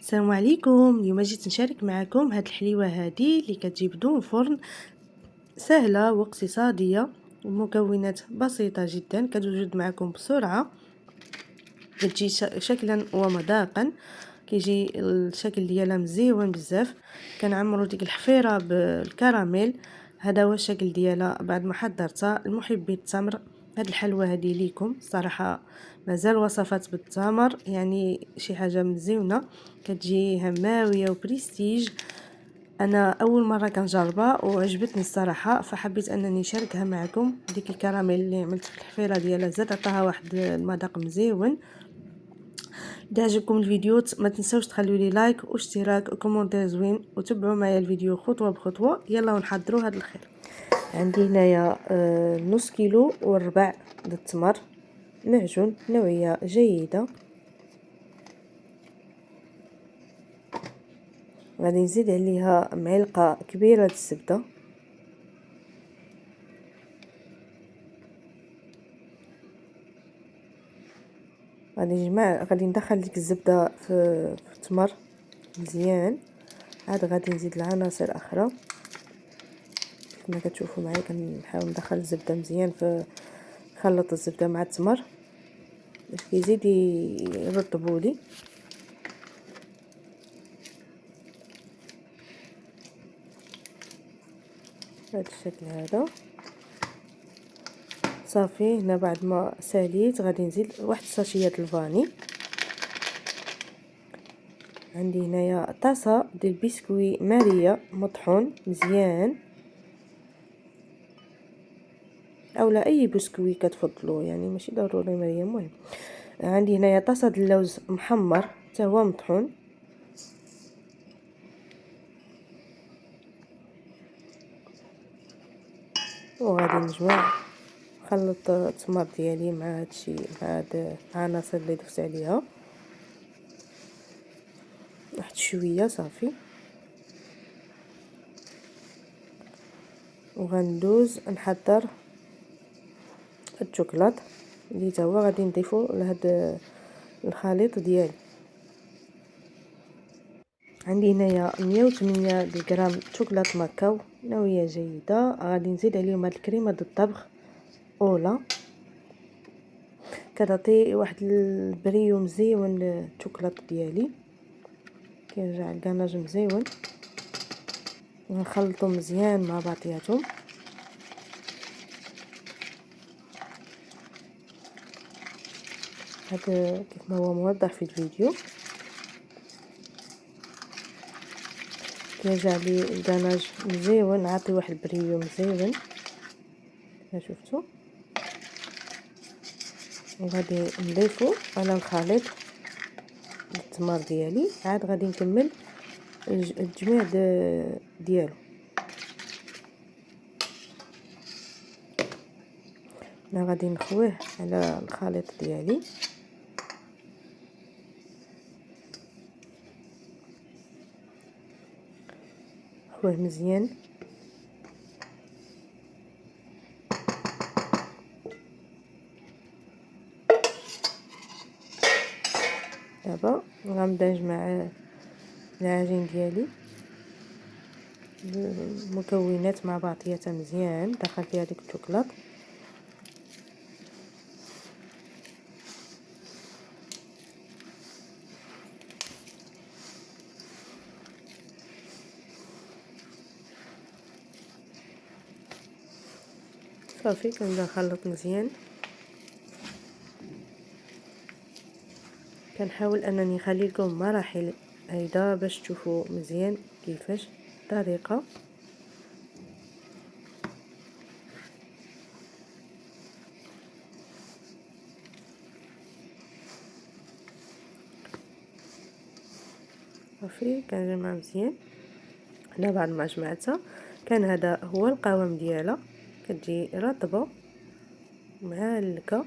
السلام عليكم. اليوم جيت نشارك معكم هاد الحليوه هادي اللي كتجي بدون فرن، سهله واقتصاديه ومكونات بسيطه جدا، كتوجد معكم بسرعه، كتجي شكلا ومذاقا، كيجي الشكل ديالها مزيون بزاف. كنعمروا ديك الحفيره بالكراميل، هذا هو الشكل ديالها بعد ما حضرتها. المحبي التمر، هاد الحلوى هذه ليكم صراحه، مازال وصفات بالتمر، يعني شي حاجه مزيونه، كتجي هماويه وبريستيج. انا اول مره كنجربها وعجبتني الصراحه، فحبيت انني نشاركها معكم. ديك الكراميل اللي عملت في الحفيره ديالها زاد عطاها واحد المذاق مزيون. اذا عجبكم الفيديو ما تنسوش تخلوا لي لايك واشتراك وكومونتير زوين، وتبعوا معايا الفيديو خطوه بخطوه. يلا ونحضروا هذا الخير. عندي هنايا نص كيلو وربع د التمر معجون نوعيه جيده. غادي نزيد عليها معلقه كبيره د الزبده، غادي ندخل ديك الزبده في التمر مزيان. عاد غادي نزيد العناصر اخرى كما كتشوفوا معايا، كنحاول ندخل الزبده مزيان في خلط الزبده مع التمر باش كيزيد يرطبوا لي. بهذا الشكل هذا صافي. هنا بعد ما ساليت غادي نزيد واحد الساشيات الفاني. عندي هنايا طاسه ديال بسكوي ماريا مطحون مزيان، اولا اي بسكوي كتفضلوه، يعني ماشي ضروري ماريا. المهم عندي هنايا طاسه د اللوز محمر حتى هو مطحون، وغادي نجمع نخلط التمر ديالي مع هادشي، مع هاد العناصر اللي ضفت عليها واحد شويه صافي. وغندوز نحضر الشوكولات اللي تا هو غادي نضيفو لهاد الخليط ديالي. عندي هنايا 108 غرام شوكولات ماكاو نوعيه جيده. غادي نزيد عليهم هاد الكريمه د الطبخ اولا، كتعطي واحد البريو مزيون للشوكولات ديالي، كيرجع الكاناج مزيون. ونخلطهم مزيان مع بعضياتهم. هذا كيف ما هو موضح في الفيديو، كيرجع لي الكاناج مزيون، نعطي واحد البريو مزيون كما شفتوا. وغادي نضيفو على الخليط التمر ديالي. عاد غادي نكمل التجميع ديالو. انا غادي نخويه على الخليط ديالي، خويه مزيان. دابا غنبدا نجمع العجين ديالي، المكونات مع بعضياتها مزيان، دخل فيها ديك الشوكولات. صافي كنبدا نخلط مزيان. كنحاول انني نخلي لكم مراحل هيدا باش تشوفوا مزيان كيفاش الطريقه. صافي كنجمع مزيان. هنا بعد ما جمعتها كان هذا هو القوام ديالها، كتجي رطبه مهلكه.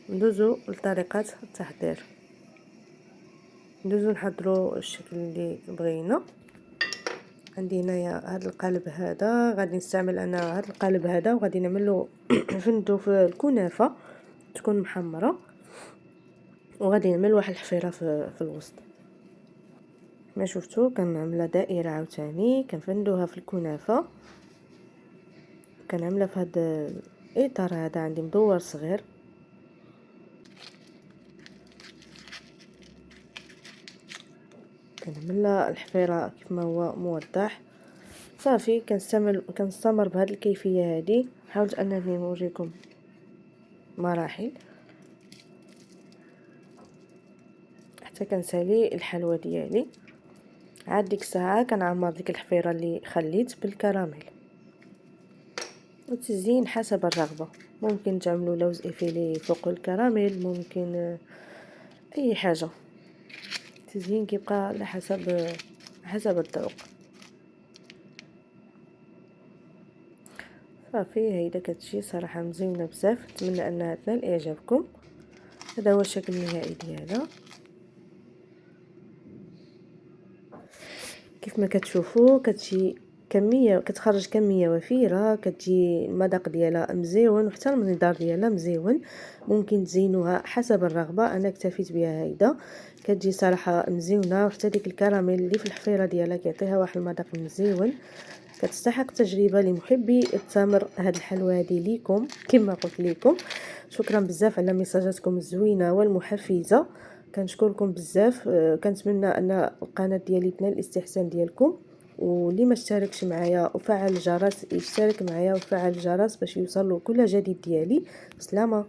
ندوزو لطريقه التحضير، ندوزو نحضروا الشكل اللي بغينا. عندي هنايا هذا القالب هذا، غادي نستعمل انا هذا القالب هذا، وغادي نعملو نفندو في الكنافه تكون محمره، وغادي نعمل واحد الحفيره في الوسط. كما شفتوا كنعملها دائره عاوتاني، كنفندوها في الكنافه، كنعملها في هذا الاطار هذا عندي مدور صغير. كنعمل الحفيره كيف ما هو موضح. صافي كنستمر بهذه الكيفيه هذه. حاولت انني نوريكم مراحل حتى كنسالي الحلوى ديالي. عاد ديك الساعه كنعمر ديك الحفيره اللي خليت بالكراميل. والتزيين حسب الرغبه، ممكن تعملوا لوز افيلي فوق الكراميل، ممكن اي حاجه. التزيين كيبقى على حسب الذوق. صافي هيدا كتجي صراحه مزيونه بزاف. نتمنى انها تنال اعجابكم. هذا هو الشكل النهائي ديالها. كيف ما كتشوفوا كتجي كميه، كتخرج كميه وفيره، كتجي المذاق ديالها مزيون وحتى المنظر ديالها مزيون. ممكن تزينوها حسب الرغبه، انا اكتفيت بها هيدا. كتجي صراحه مزيونه، وحتى ديك الكراميل اللي في الحفيره ديالها كيعطيها واحد المذاق مزيون. كتستحق تجربه لمحبي التمر. هاد الحلوى هذه ليكم كما قلت لكم. شكرا بزاف على ميساجاتكم الزوينه والمحفزه، كنشكركم بزاف. كنتمنى ان القناه ديالي تنال الاستحسان ديالكم. واللي ما اشتركش معايا وفعل الجرس يشترك معايا وفعل الجرس باش يوصل له كل جديد ديالي. بسلامه.